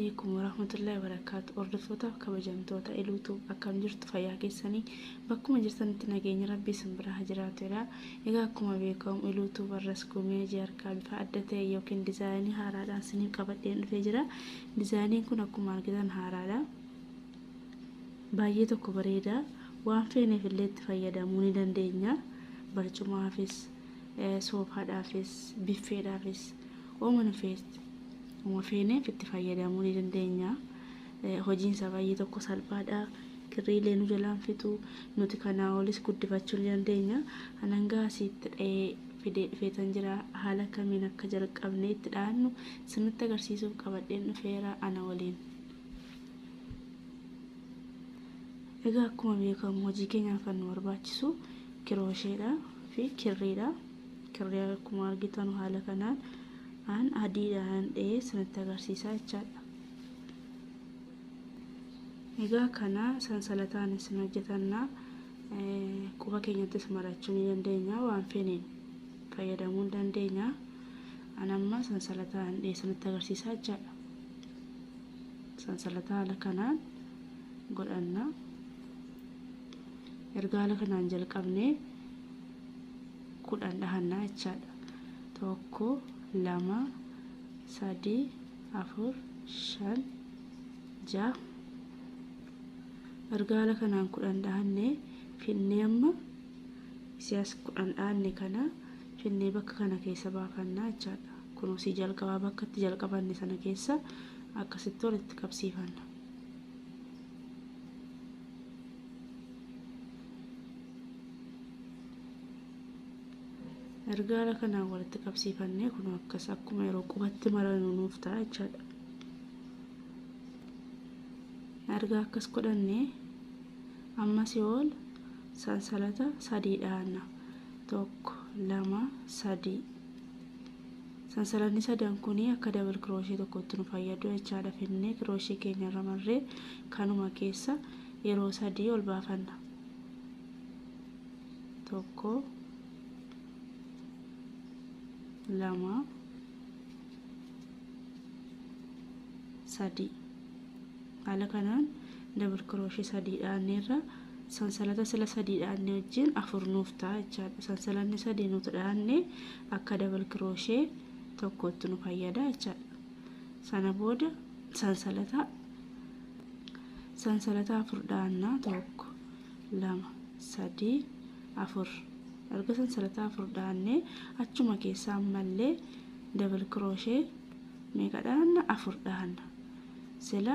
alaikum warahmatullahi wabarakatuh. Hordoftoota kabajamtoota iluutu akkam jirtu fayyaa keessanii bakkuma jirtanitti nageenya rabbii isin bira haa jiraatudha. Egaa akkuma beekamu iluutu warras gumee harkaa bifa adda ta'e yookiin dizaayinii haaraadhaan isiniif qabadheen dhufee jira. Dizaayiniin kun akkuma argitan haaraadha. Baay'ee tokko bareeda. Waan feeneef illee itti fayyadamuu ni dandeenya. Barcumaafis, soofaadhaafis, biffeedhaafis, oomana feesti. Feeneef itti fayyadamuu ni dandeenya. Hojiin isaa baay'ee tokko salphaadha. Kirriilee nu jalaan fitu nuti kanaa olis guddifachuu ni dandeenya. Hanangaa asitti dha'ee fidee dhufeetan jira. Haala kamiin akka jalqabnee itti dhaannu sinitti agarsiisuuf qabadheen dhufeera ana waliin. Egaa akkuma beekamu hojii keenyaaf kan nu barbaachisu kiroosheedha fi kirriidha. Kirrii akkuma argitan haala kanaan an adiidhaan dha'ee sinitti agarsiisaa jechaadha. Egaa kana sansalataan isin hojjetanna quba keenyattis marachuu ni dandeenya. Waan feeneen fayyadamuu ni dandeenya. An amma sansalataan dha'ee sinitti agarsiisaa jechaadha. Sansalataa haala kanaan godhanna. Erga haala kanaan jalqabnee 10 dhahannaa jechaadha. 1 2 3 4 5 6 erga haala kanaan 10 dhahannee finnee amma siyaas 10 dhahanne kana finnee bakka kana keessa baafannaa jechaadha. Kunuunsi jalqabaa bakka itti jalqabanne sana keessa akkasitti walitti qabsiifanna. Erga haala kanaan walitti qabsiifannee kun akkas akkuma yeroo qubatti maranu nuuf ta'a jechaadha. Erga akkas godhannee ammas yoo sansalata 3 dhahanna. 1 2 3 sansalanni 3 kuni akka dabal kirooshee tokkotti nu fayyadu jechaadha. Finnee kirooshee keenya irra marree kanuma keessa yeroo 3 ol baafanna. 1 2 3 haala kanaan dabal kirooshee 3 dhaanneerra sansalata sila 3 dhaanne wajjin 4 nuuf ta'a jechaadha. Sansalanni 3 nuti dhaanne akka dabal kirooshee tokkotti nu fayyada jechaadha. Sana booda sansalata 4 dhaannaa 1 2 3 4 erga sansalata 4 dhaanne achuma keessa ammallee dabal kirooshee meeqa dhaanna 4 dhaanna. Sila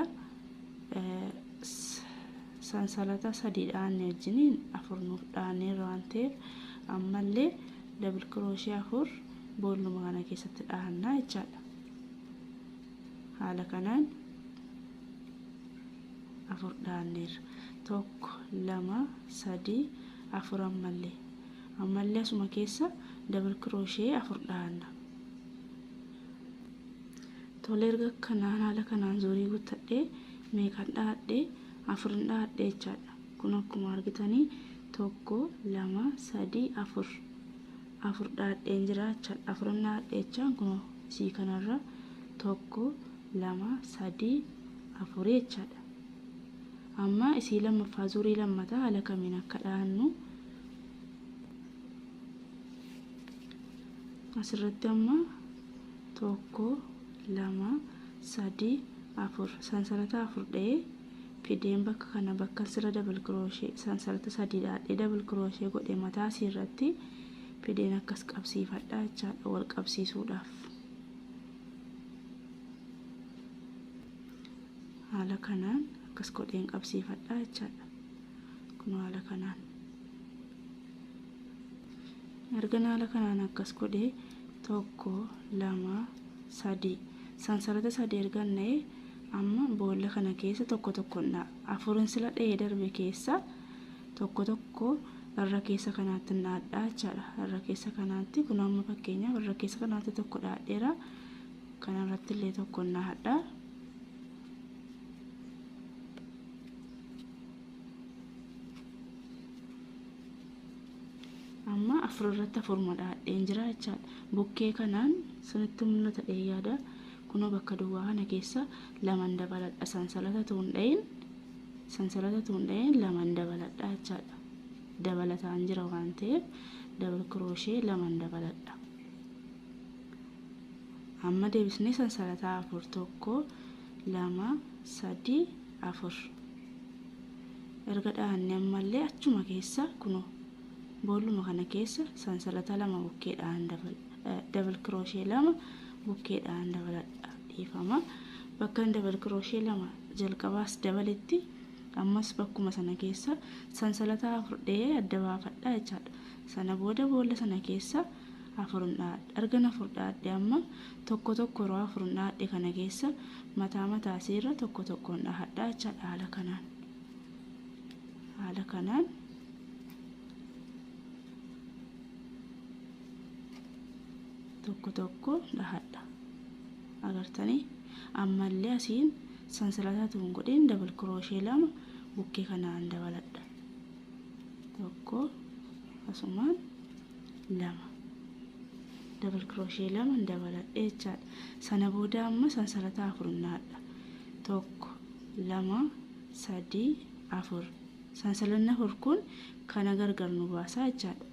sansalata 3 dhaanne wajjiniin 4 nuuf dhaanee waan ta'eef ammallee dabal kirooshee 4 boolluma kana keessatti dhaannaa jechaadha. Haala kanaan 4 dhaanneerra 1 2 3 4 ammallee asuma keessa dabal kirooshee 4 dhaanna. Tole erga kanaan haala kanaan zuurii guuttadhee meeqan dhaadhee 4 dhaadhee jechaadha. Kun akkuma argitanii 1 2 3 4 dhaadheen jira jechaadha. 4 dhaadhee jechaan kun isii kanarra 1 2 3 4 jechaadha. Amma isii lammaffaa zuurii lammataa haala kamiin akka dhaannu asirratti amma 1 2 3 4 sansalata 4 dha'ee fideen bakka kana bakka sira dabal kirooshee sansalata 3 dhaadhee dabal kirooshee godhee mataa asirratti fideen akkas qabsiifadha jechaadha wal qabsiisuudhaaf. Haala kanaan akkas godheen qabsiifadha jechaadha. Kun haala kanaan erga haala kanaan akkas godhee 1 2 3 sansalata 3 ergannee amma boolla kana keessa tokko afurin sila dha'ee darbe keessa tokko irra keessa kanaatti dhaadhaa jechaadha. Irra keessa kanaatti kun amma fakkeenyaaf irra keessa kanaatti tokko dhaadheera. Kanarratti illee tokko dhaadhaa. Amma afur irratti 4 dhaadheen jira jechaadha. Bukkee kanaan sinitti mul'ata yaada. kunoo bakka duwwaa kana keessa laman dabaladha sansalata tuun dhayin laman dabaladha jechaadha. Dabalataan jira waan ta'eef double crochet laman dabaladha. Amma deebisnee sansalata 4 tokko 2 3 4 erga dhaannee ammallee achuma keessa kunoo boolluma kana keessa sansalata 2 bukkeedhaan double crochet 2 bukkeedhaan dabaladha. Dhiifama bakka double crochet 2 jalqabaas dabaletti ammas bakkuma sana keessa sansalata 4 dhee adda baafadha jechaadha. Sana booda boolla sana keessa 4 dhaadha. Erga 4 dhaadhe amma tokko tokko yeroo 4 dhaadhe kana keessa mataa asiirra tokko tokkoon dhaadha jechaadha. Haala kanaan tokko tokko dhaadha. Agartanii ammallee asiin sansalata tuun godheen double crochet 2 bukkee kanaan dabaladha. Tokko asumaan 2 double crochet 2 dabaladha jechaadha. Sana booda amma sansalata 4 dhaadha. Tokko 2 3 4 sansalanna 4 kun kana gargar nu baasa jechaadha.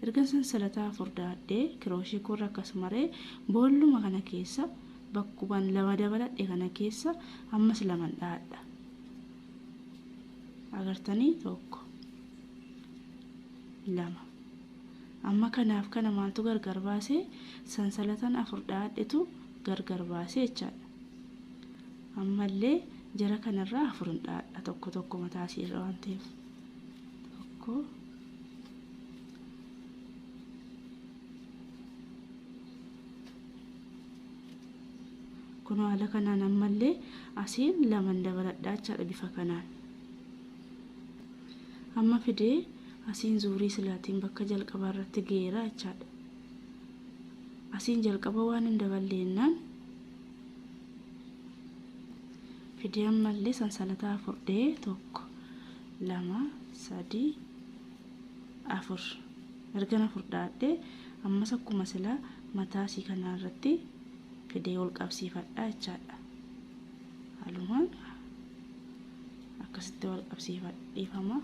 Erga sansalata 4 dhaadhee crochet kun akkasumaree boolluma kana keessa bakkuban 2 dabaladhe kana keessa ammas 2 dhaadha. Agartanii tokko 2 amma kanaaf kana maaltu gargar baase sansalatan 4 dhaadhetu gargar baase jechaadha. Ammallee jara kanarraa 4 dhaadha tokko tokko mataa asiirra waan ta'eef tokko kunoo haala kanaan ammallee asiin 2 dabaladha jechaadha bifa kanaan. Amma fidee asiin zuurii silaatiin bakka jalqabaa irratti geera jechaadha. Asiin jalqaba waan hin daballeennaan fidee ammallee sansalata 4 dhee tokko 2 3 4 erga 4 dhaadhee ammas akkuma silaa mataa asii kanaa irratti fidee ol qabsiifadha jechaadha. Halumaan akkasitti ol qabsiifadha. Dhiifama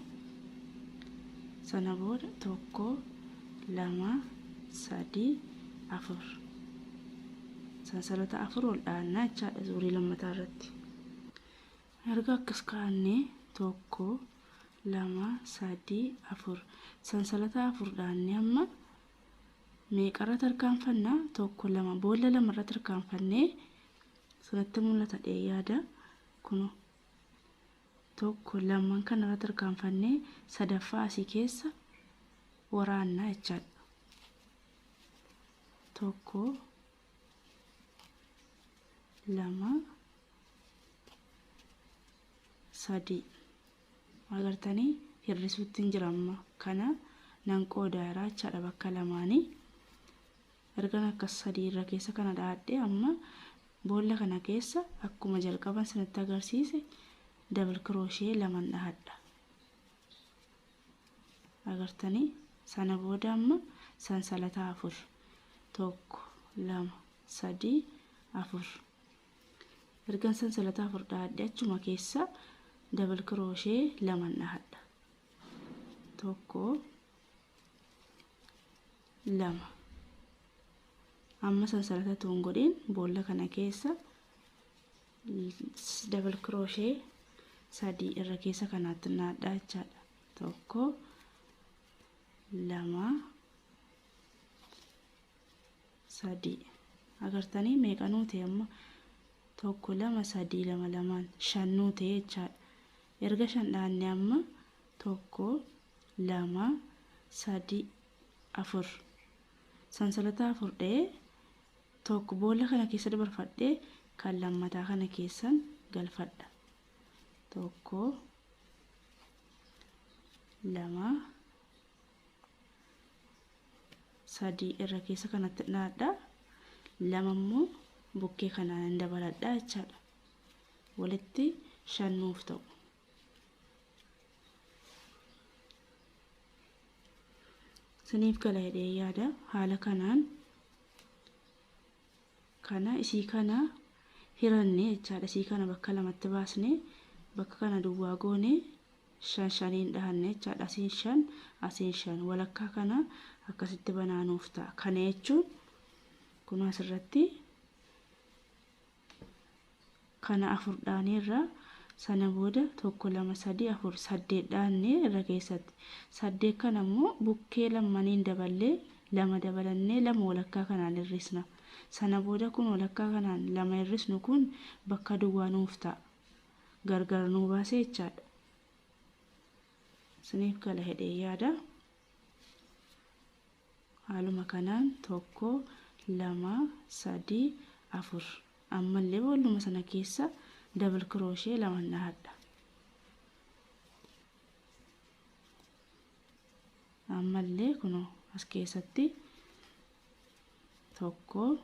sana booda tokko 2 3 4 sansalata 4 ol dhaannaa jechaadha zuurii lammataa irratti. Erga akkas kaa'annee tokko 2 3 4 sansalata 4 dhaannee amma meeqarra tarkaanfannaa tokko 2 boolla 2 irra tarkaanfannee sanatti mul'ata yaada kunoo tokko 2 kanarra tarkaanfannee sadaffaa asii keessa waraannaa jechaadha. Tokko 2 3 agartanii hirrisuutti hin jira amma kana nan qoodaara jechaadha bakka lamaanii. Ergan akkas 3 irra keessa kana dhaadhee amma boolla kana keessa akkuma jalqaban sanatti agarsiise double crochet 2 dhaadha. Agartanii sana booda amma sansalata 4 tokko 2 3 4 ergan sansalata 4 dhaadhee achuma keessa double crochet 2 dhaadha. Tokko 2 amma sansalata tuun godheen boolla kana keessa double crochet 3 irra keessa kanaatti dhaadha jechaadha. Tokko 2 3 agartanii meeqa nuti amma tokko 2 3 2 2 5 nuti jechaadha. Erga 5 dhaannee amma tokko 2 3 4 sansalata 4 dhee tokko boolla kana keessa dabarfadhee kan lammataa kana keessan galfadha. Tokko 2 3 irra keessa kanatti dhaadha. 2 immoo bukkee kanaan dabaladha jechaadha. Walitti 5 nuuf ta'u. Siniif gala hidhee yaada haala kanaan kana isii kana hiranne jechaadha. Sii kana bakka lamatti baasne bakka kana duwwaa goone shan shaniin dhahanne jechaadha. Asiin shan walakkaa kana akkasitti banaanuuf ta'a. Kana jechuun kun asirratti kana 4 dhaaneerra sana booda 1 2 3 4 8 dhaanne irra keessatti 8 kana immoo bukkee lamaniin daballee 2 dabalannee 2 walakkaa kanaan hir'isna. Sana booda kun walakkaa kanaan 2 hir'isnu kun bakka duwwaa nuuf ta'a. Gargar nuu baasee jechaadha. Isiniif gala hedhee yaada. Haaluma kanaan 1 2 3 4 ammallee booluma sana keessa double crochet 2 dhahadha. Ammallee kun as keessatti 1 2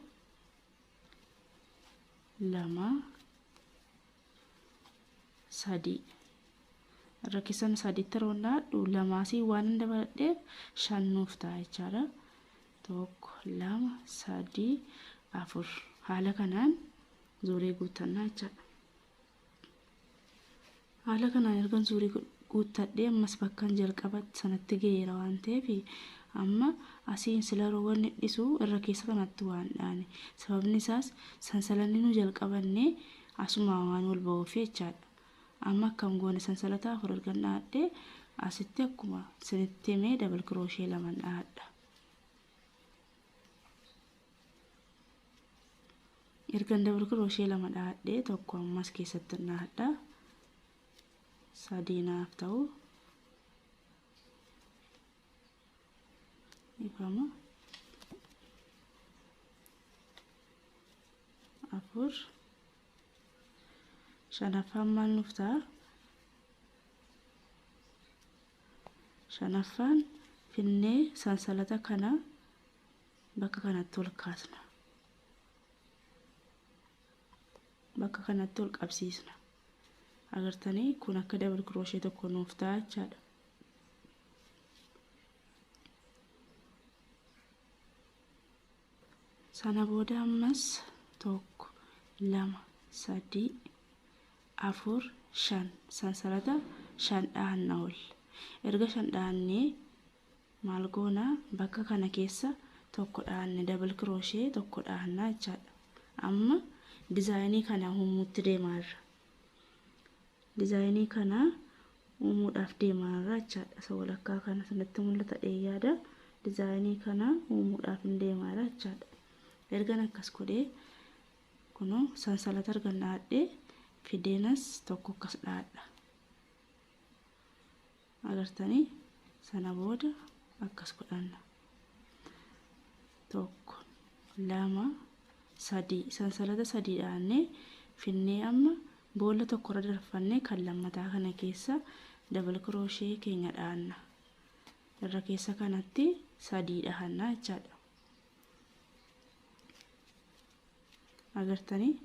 3 irra keessan 3 taroonnaa lamaasii waan dabaladheef 5 nuuf ta'a jechaadha. 1 2 3 4 haala kanaan zuurii guuttannaa jechaadha. Haala kanaan ergan zuurii guuttadhee ammas bakkan jalqaba sanatti geera waan ta'eef amma asiin sila roowwan dhisu irra keessa kanatti waan dhaane. Sababni isaas sansalanni nu jalqabanne asuma waan wal ba'uuf jechaadha. Amma akkam goone sansalata 4 ergan dhaadhee asitti akkuma sinitti himee double crochet 2 dhaadha. Ergan double crochet 2 dhaadhee tokko ammas keessatti dhaadha. 3 naaf ta'u ifama 4 shanaffaan maal nuuf ta'a? Shanaffaan finnee sansalata kana bakka kanatti ol kaasna. Bakka kanatti ol qabsiisna. Agartanii kun akka double crochet tokko nuuf ta'a jechaadha. Sana booda ammas 1 2 3 4 5 sansalata 5 dhahanna ol. Erga 5 dhahannee maal goona bakka kana keessa tokko dhahanne double crochet tokko dhahanna jechaadha. Amma dizaayinii kana uumuutti deemaarra. Dizaayinii kana uumuudhaaf deemaarra jechaadha. Isa walakkaa kana sanatti mul'ata yaada. Dizaayinii kana uumuudhaaf hin deemaarra jechaadha. Ergan akkas godhee kunoo sansalata argan dhaadhee fideenas tokko akkas dhaadha. Agartanii sana booda akkas godhanna. 1 2 3 sansalata 3 dhaannee finnee amma boolla tokko irra darfannee kan lammataa kana keessa double crochet keenya dhaanna. Irra keessa kanatti 3 dhahanna jechaadha. Agartanii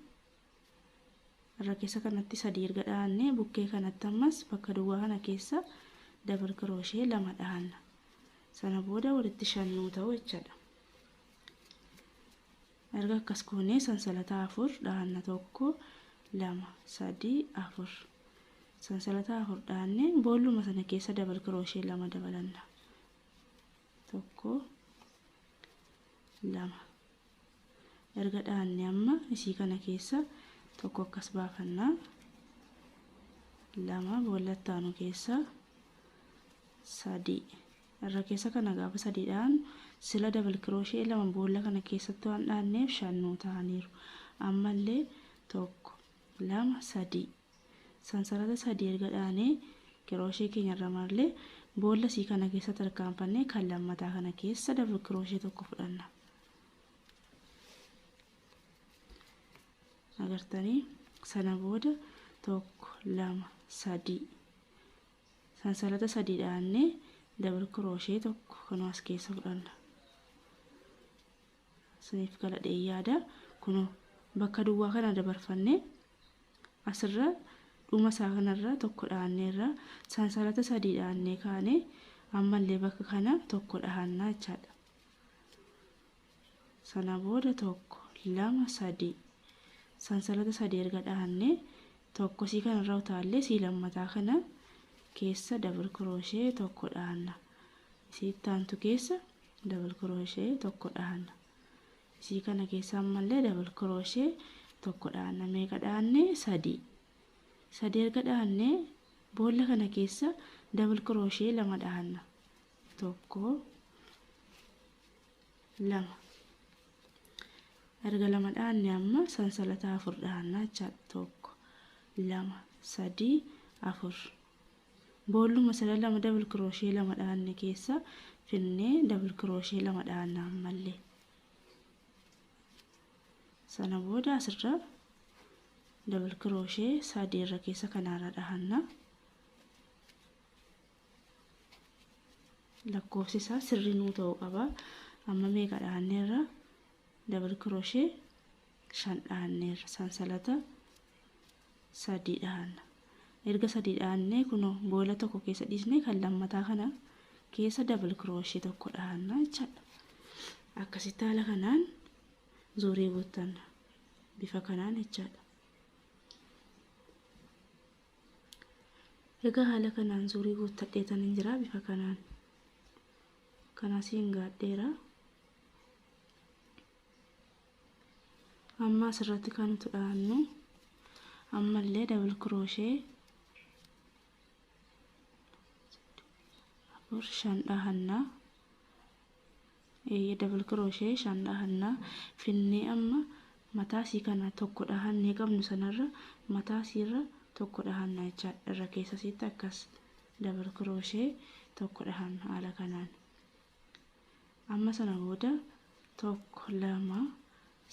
irra keessa kanatti 3 erga dhaannee bukkee kanatti ammas bakka duwwaa kana keessa double crochet 2 dhahanna. Sana booda walitti 5 nuu ta'u jechaadha. Erga akkas goonee sansalata 4 dhahanna 1 2 3 4 sansalata 4 dhaannee boolluma sana keessa double crochet 2 dabalanna. 1 2 erga dhaannee amma isii kana keessa tokko akkas baafannaa. 2 boollatti aanu keessa 3 irra keessa kana gaafa 3 dhaan sila double crochet 2 boolla kana keessatti waan dhaanneef 5 nuu ta'aniiru. Ammallee 1 2 3 sansalata 3 erga dhaanee crochet keenya irra marlee boolla sii kana keessa tarkaanfannee kan lammataa kana keessa double crochet tokko fudhanna. Agartanii sana booda 1 2 3 sansalata 3 dhaannee double crochet tokko kan as keessa fudhanna. Isiniif gala yaada. Kun bakka duwwaa kana dabarfannee asirra dhuma isaa kanarra tokko dhaanneerra sansalata 3 dhaannee kaanee ammallee bakka kana tokko dhahannaa jechaadha. Sana booda 1 2 3 sansalata sadii erga dhahanne tokko sii kanarra utaallee sii lammataa kana keessa double crochet tokko dhahanna. Isii taantu keessa double crochet tokko dhahanna. Isii kana keessa ammallee double crochet tokko dhahanna. Meeqa dhahanne? Sadii. Sadii erga dhahanne boolla kana keessa double crochet lama dhahanna. Tokko lama. Erga lama dhahanne amma sansalata afur dhahanna jechaadha. Tokko lama sadii afur. Boolluma sana lama double crochet lama dhahanne keessa finnee double crochet lama dhahanna ammallee. Sana booda asirra double crochet sadii irra keessa kanaarra dhahanna. Lakkoofsi isaa sirrii nuu ta'uu qaba. Amma meeqa dhahanneerra? Double crochet 5 dhahanneerra. Sansalata sadii dhahanna. Erga sadii dhahanne kuno boolla tokko keessa dhiisne kan lammataa kana keessa double crochet tokko dhahanna jechaadha. Akkasitti haala kanaan zuurii guuttanna. Bifa kanaan jechaadha. Egaa haala kanaan zuurii guuttadheetan hin jira bifa kanaan. Kanasiin gaadheera. Amma asirratti kan nuti dhahannu ammallee double crochet 5 dhahanna. Double crochet 5 dhahanna. Finnee amma mataa sii kana tokko dhahannee qabnu sanarra mataa siirra tokko dhahanna jechaadha. Irra keessa siitti akkas double crochet tokko dhahanna haala kanaan. Amma sana booda tokko lama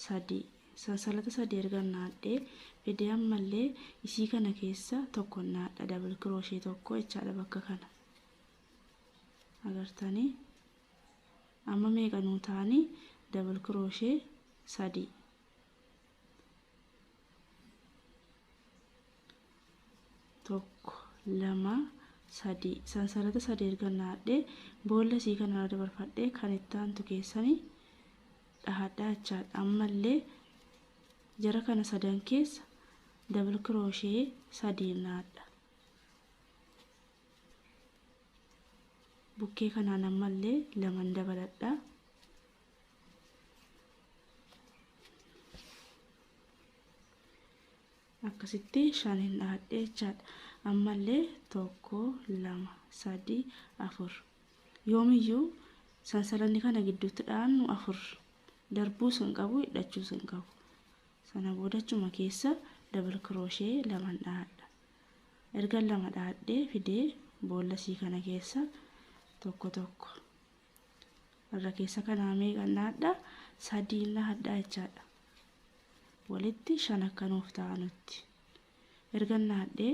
sadii. Sansalata sadii erga naadhee fidee ammallee isii kana keessa tokko naadha double crochet tokko jechaadha bakka kana. Agartanii? Amma meeqa nuu ta'anii double crochet sadii. Tokko lama sadii. Sansalata sadii erga naadhee boolla isii kanarra dabarfadhee kan itti aantu keessanii dhahadhaa jechaadha. Ammallee jara kana sadan keessa double crochet sadii naadha. Bukkee kanaan ammallee lama dabaladha. Akkasitti 5 dhahadhee jechaadha. Ammallee tokko lama sadii afur. Yoomiyyuu sansalanni kana gidduutti dhahannu afur. Darbuu sun qabu hidhachuu sun qabu. Sana boodachuma keessa double crochet lama dhahadha. Erga lama dhahadhee fidee boolla sii kana keessa tokko tokko. Irra keessa kanaa meeqa dhahadha? Sadii dhahadha jechaadha. Walitti 5 akka nuuf ta'a nutti. Erga dhahadhee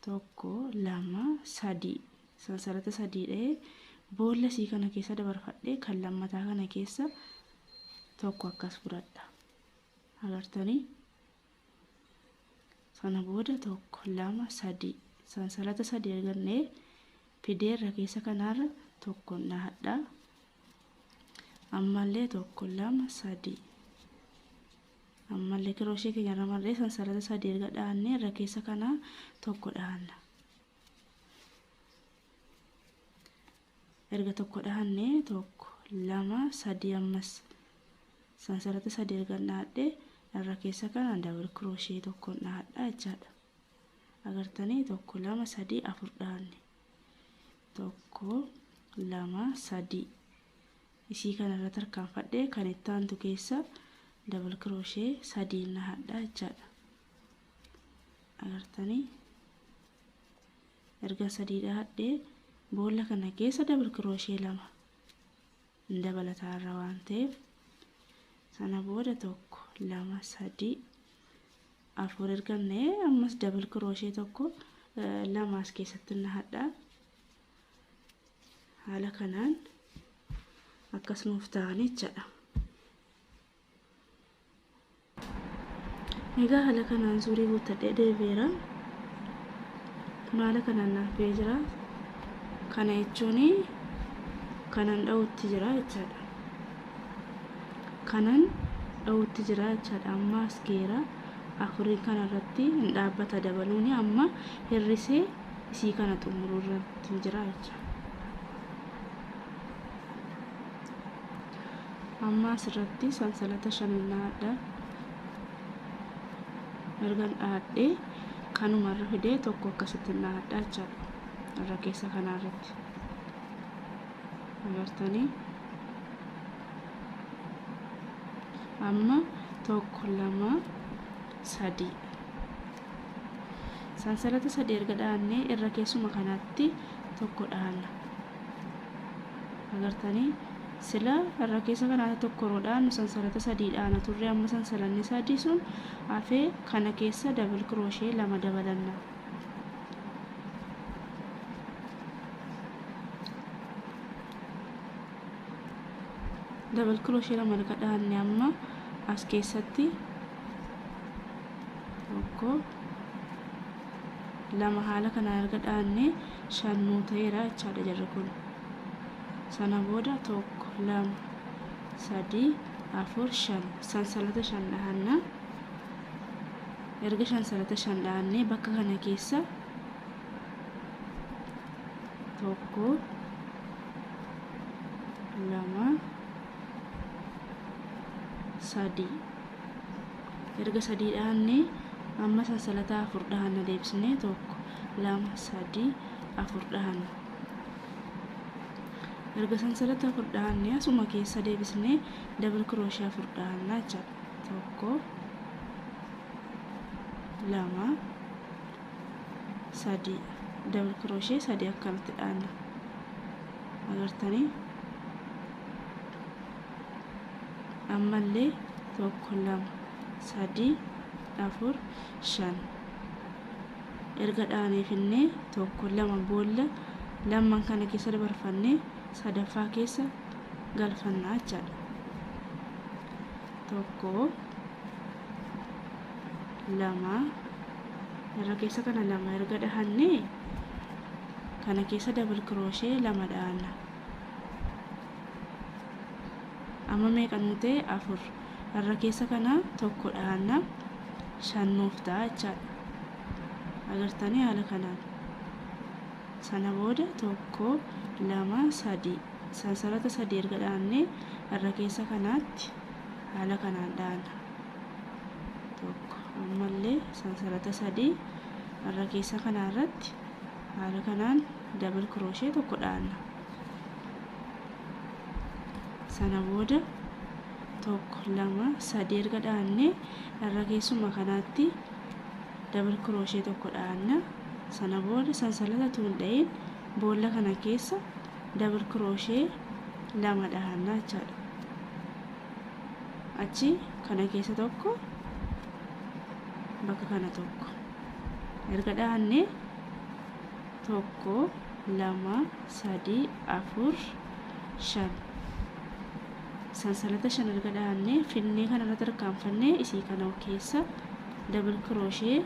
tokko lama sadii. Sansalata sadii dhahee boolla sii kana keessa dabarfadhee kan lammataa kana keessa tokko akkas fudhadha. Agartanii? Sana booda tokko lama sadii. Sansalata sadii ergannee fidee irra keessa kanaarra tokko dhahadha. Ammallee tokko lama sadii. Ammallee crochet keenya irra marree sansalata sadii erga dhahannee irra keessa kanaa tokko dhahanna. Erga tokko dhahannee tokko lama sadii ammas sansalata sadii erga dhahadhee irra keessa kana double crochet tokko dhahadha jechaadha. Agartanii? Tokko lama sadii afur dhahanne. Tokko lama sadii. Isii kanarra tarkaanfadhee kan itti aantu keessa double crochet sadii dhahadha jechaadha. Agartanii? Erga sadii dhahadhee boolla kana keessa double crochet lama dabalataarra waan ta'eef sana booda tokko lama sadii afur ergannee ammas double crochet tokko lama as keessatti dhahadha. Haala kanaan akkas nuuf ta'anii jechaadha. Egaa haala kanaan zuurii guuttadhee deebi'eera. Kun haala kanaan naaf jira. Kana jechuun kanan dha'utti jira jechaadha. Kanan dha'utti jira jechaadha. Amma as geera afurii kanarratti hin dhaabbata dabaluuni amma hirrisee isii kana xumuruu irratti jira jechuudha. Amma asirratti sansalata 5 dhaadha erga dhaadhee kanumarra fidee tokko akkasitti dhaadhaa jechuudha. Irra keessa kanarratti agartanii amma 1 2 3 sansalata 3 erga dhaannee irra keessuma kanatti tokko dhaanna. Agartanii sila irra keessa kanatti tokko rodhaan sansalata 3 dhaana turre amma sansalanni 3 sun hafee kana keessa double crochet 2 dabalanna. Double crochet 2 erga dhaanne amma as keessatti tokko 2 haala kana erga dhaanne 5 ta'eera jechaadha jarri kun. Sana booda 1 2 3 4 5 sansalata 5 dhaanna. Erga sansalata 5 dhaanne bakka kana keessa 1 2 3 erga 3 dhaanne amma sansalata 4 dhaanna deebisnee 1 2 3 4 dhaanna. Erga sansalata 4 dhaanne asuma keessa deebisnee double crochet 4 dhaanna jechuudha. 1 2 3 double crochet 3 akkanatti dhaanna. Agartanii ammallee 1 2 3 4 5 erga dhaanee finnee 1 2 boolla lamman kana keessa dabarfannee sadaffaa keessa galfannaa jechaadha. 1 2 irra keessa kana 2 erga dhahannee kana keessa double crochet 2 dhaanna. Amma meeqa nuti 4 irra keessa kana tokko dhaanna 5 nuuf ta'a jechaadha. Agartanii haala kanaan sana booda 1 2 3 sansalata 3 erga dhaanne irra keessa kanaatti haala kanaan dhaanna. Tokko ammallee sansalata 3 irra keessa kanarratti haala kanaan double crochet tokko dhaanna. Sana booda 1 2 3 erga dhaanne irra keessuma kanaatti double crochet tokko dhaanna. Sana booda sansalata tuunda'een boolla kana keessa double crochet 2 dhaanna jechaadha. Achi kana keessa tokko bakka kana tokko erga dhaanne 1 2 3 4 5 sansalata 5 erga dhaanne finnee kanarratti tarkaanfannee isii kana keessa double crochet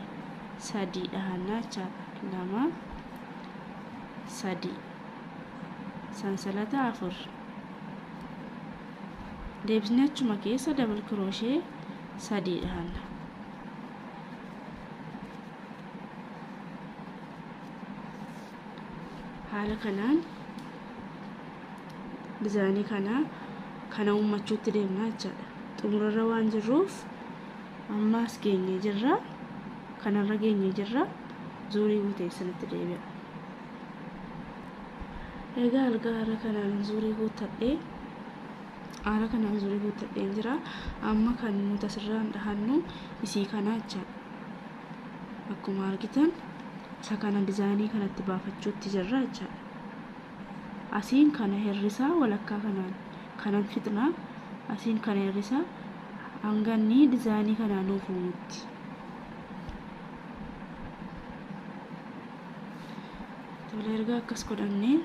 3 dhaanna jechaadha. 2 3 sansalata 4 deebisnee achuma keessa double crochet 3 dhaanna. Haala kanaan dizaayinii kana uummachuutti deemna jechaadha. Xumurarra waan jirruuf ammaas geenyee jirra. Kanarra geenyee jirra. Zuurii guutee sanitti deebi'a. Egaa haala kanaan zuurii guuttadhee jira. Amma kan nuti asirraan dhahannu isii kana jechaadha. Akkuma argitan isa kana dizaayinii kanatti baafachuutti jirra jechaadha. Asiin kana hirrisaa walakkaa kanan fixna. Asiin kana hirrisaa hanganni dizaayinii kanaa nuuf uumutti. Tole erga akkas godhannee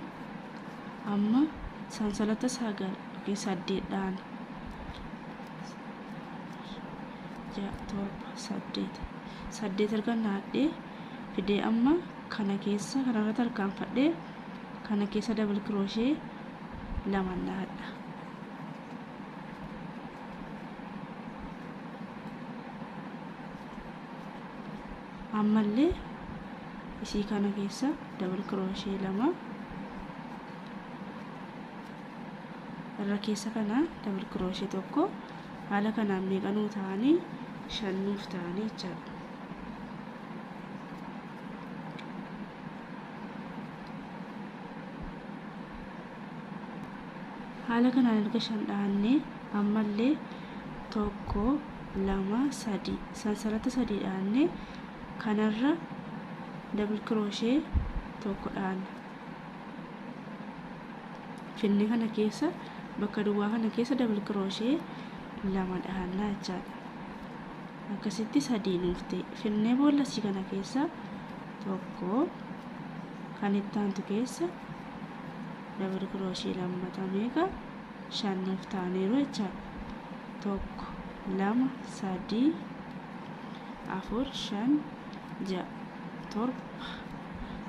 amma sansalata 9 8 dhaana. 6 7 8 erga dhaadhee fidee amma kana keessa kanarra tarkaanfadhee kana keessa double crochet 2 dhaadha. ammallee isii kana keessa double crochet 2 irra keessa kana double crochet tokko haala kanaan meeqanuu ta'anii 5 nuuf ta'anii jechuudha. haala kanaan erga 5 dhaannee ammallee 1 2 3 sansalata 3 dhaannee kanarra double crochet tokko dhaanna. Finne kana keessa bakka duwwaa kana keessa double crochet 2 dhaanna jechuudha. Akkasitti 3 nuuf ta'e. Finne boolla kana keessa tokko kan itti aantu keessa double crochet lammata meeqa 5 nuuf ta'aniiru jechuudha. 1 2 3 4 5 6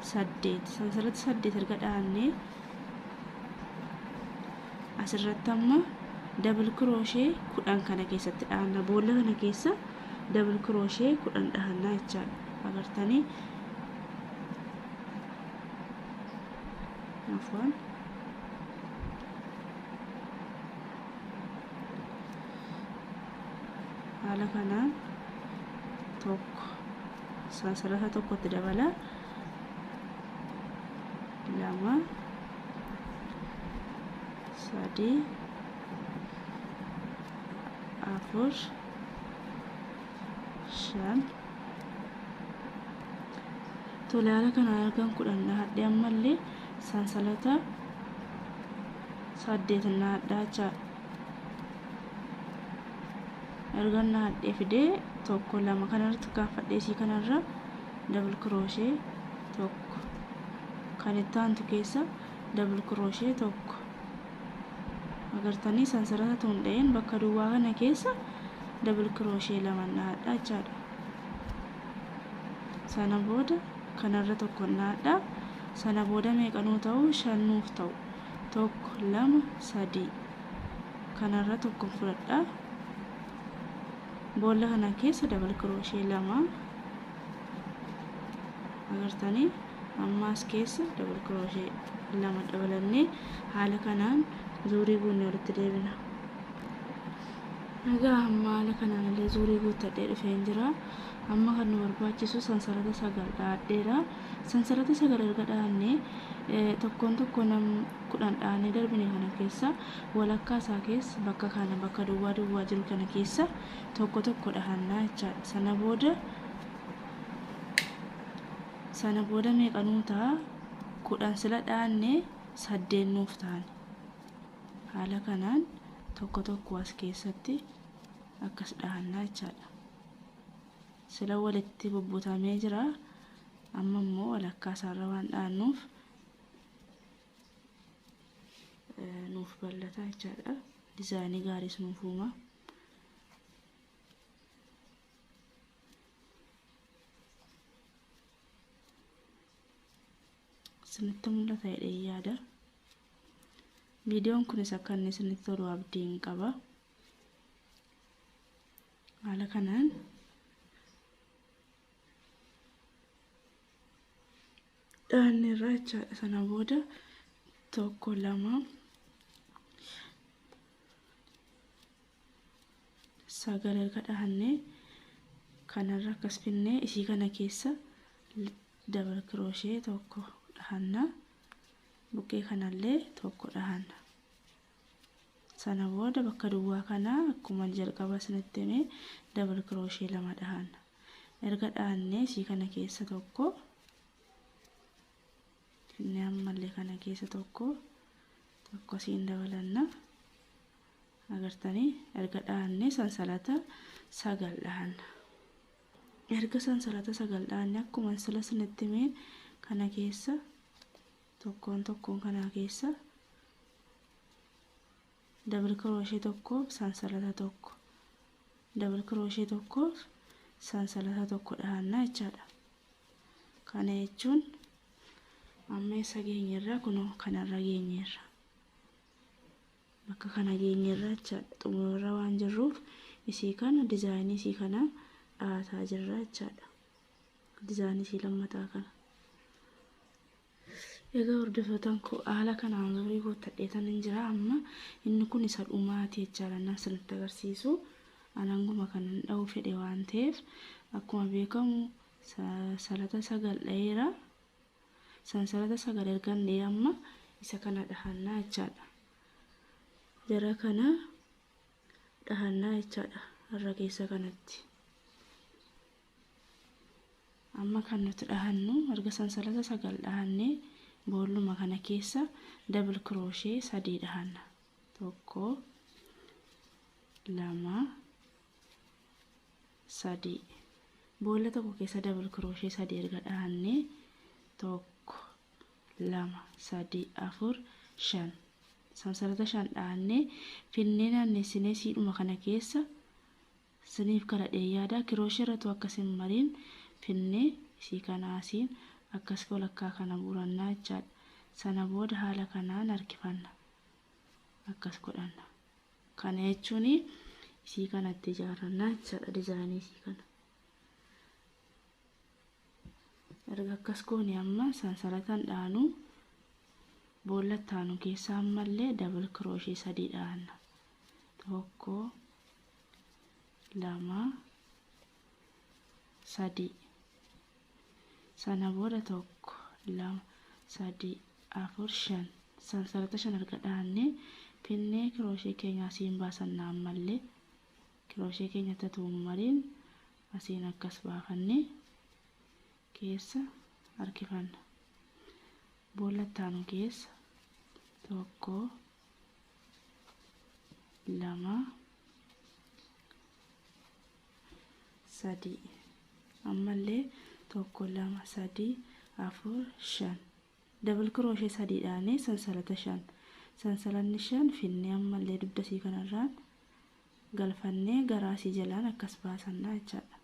7 8 sansalata 8 erga dhaannee asirratti amma double crochet 10 kana keessatti dhaanna. Boolla kana keessa double crochet 10 dhaanna jechuudha. Agartanii afwan haala kanaan tokko sansalata tokkotti dabala 2 3 4 5 tole haala kanaan argan 10 hadhee ammallee sansalata 8 naadhaa jechuudha. erganna hadhee fidee tokko lama kanarratti kaafadhee isii kanarra double crochet tokko kan itti aantu keessa double crochet tokko agartanii sansalata tuundeen bakka duwwaa kana keessa double crochet 2 naadhaa jechuudha. sana booda kanarra tokko naadhaa sana booda meeqanuu ta'u 5 nuuf ta'u 1 2 3 kanarra tokko fudhadhaa. boolla kana keessa double crochet 2 agartanii ammaas keessa double crochet 2 dabalannee haala kanaan zuurii guunnee walitti deebina. egaa amma haala kanaan illee zuurii guuttadhee dhufeen jira. amma kan nu barbaachisu sansalata 9 dhaadheera. sansalata 9 erga dhaannee tokkoon 10 dhaannee darbine kana keessa walakkaa isaa keessa bakka kana bakka duwwaa jiru kana keessa tokko dhaannaa jechuudha. sana booda meeqanuu ta'a 10 sila dhaannee 8 nuuf ta'an. haala kanaan tokko as keessatti akkas dhaannaa jechuudha. sila walitti bubbutamee jira. amma immoo walakkaa isaarra waan dhaannuuf nuuf bal'ata jechuudha. dizaayinii gaariis nuuf uuma. isinitti mul'ata jedhee yaada. viidiyoon kunis akka inni isinitti tolu abdiin qaba. haala kanaan dhaanneerra jechuudha. sana booda 1 2 9 erga dhaannee kanarra akkas finnee isii kana keessa double crochet tokko dhaanna. bukkee kanallee tokko dhaanna. sana booda bakka duwwaa kana akkuma jalqaba isinitti himee double crochet 2 dhaanna. erga dhaannee isii kana keessa tokko inni ammallee kana keessa tokko siin dabalanna. agartanii erga dhaannee sansalata 9 dhaanna. erga sansalata 9 dhaannee akkuma sila isinitti himee kana keessa tokkoon kana keessa double crochet tokkoof sansalata tokko double crochet tokkoof sansalata tokko dhaanna jechuudha. kana jechuun amma isa geenyerra kunoo kanarra geenyerra bakka kana geenyerra jechuudha. xumurarra waan jirruuf isii kana dizaayinii isii kana dhaataa jirra jechuudha. dizaayinii isii lammataa kana. Egaa hordofootaan koo haala kanaan lorii guuttadheetan hin jira. Amma inni kun isa dhumaati jechaadha nan isinitti agarsiisu. Ananguma kanan dha'uu fedhe waan ta'eef akkuma beekamu salata sagal dhaheera. Sansalata sagal ergan dha'ee amma isa kana dhahannaa jechaadha. Jara kana dhahannaa jechaadha har'a keessa kanatti. Amma kan nuti dhahannu erga sansalata sagal dhahannee boolluma kana keessa double crochet 3 dhahanna. 1 2 3 boolla tokko keessa double crochet 3 erga dhahannee 1 2 3 4 5 sansalata 5 dhahannee finnee naannessinee siidhuma kana keessa siniif kana dheeyyaadha. Crochet irratti akkasin mariin finnee isii kana asiin akkas walakkaa kana burannaa jechaadha. Sana booda haala kanaan harkifanna akkas godhanna. Kana jechuun isii kanatti ijaarannaa jechaadha dizaayinii isii kana. Erga akkas goone amma sansalatan dhaanu boolla taanu keessa ammallee double crochet 3 dhaanna. 1 2 3 sana booda 1 2 3 4 5 sansalata 5 erga dhaannee finnee crochet keenya asiin baasanna. Ammallee crochet keenya tatuun mariin asiin akkas baafannee keessa harkifanna. Boolla taanu keessa 1 2 3 ammallee 1 2 3 4 5 double crochet 3 dhaanee sansalata 5 sansalanni 5 finnee ammallee dugda isii kanarraan galfannee garaa isii jalaan akkas baasannaa jechaadha.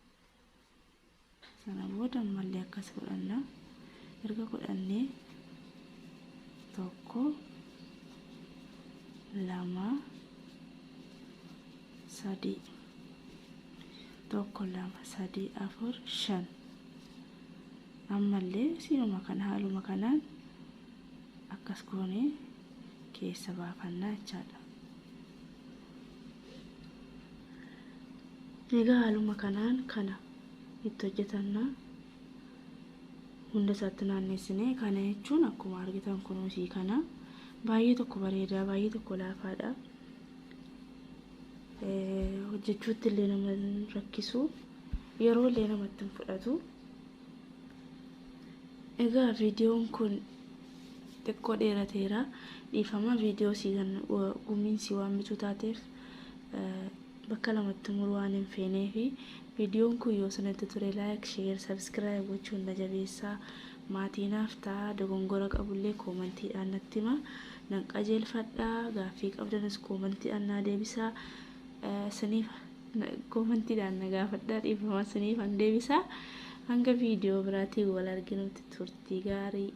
Sana booda ammallee akkas godhanna. Erga godhannee 1 2 3 1 2 3 4 5 ammallee siinuma kana haaluma kanaan akkas goonee keessa baafannaa jechaadha. Egaa haaluma kanaan kana itti hojjetanna hunda isaatti naannessinee. Kana jechuun akkuma argitan kunuunsii kana baay'ee tokko bareedaa baay'ee tokko laafaadha. Hojjechuutti illee nama rakkisu yeroo illee namatti hin fudhatu. Egaa viidiyoon kun xiqqoo dheerateera. Dhiifama viidiyoo siigan gumiinsi waan bituu taateef bakka lamatti muruu waan hin feeneefi viidiyoon kun yoo sanatti ture like share subscribe gochuun na jabeessaa. Maatiinaaf ta'a dogongora qabullee koomantiidhaan natti hima nan qajeelfadhaa. Gaaffii qabdanis koomantiidhaan naa deebisaa. Siniif koomantiidhaan na gaafadhaa. Dhiifama siniif an deebisaa. Hanga viidiyoo biraatii wal arginutti turtii gaarii.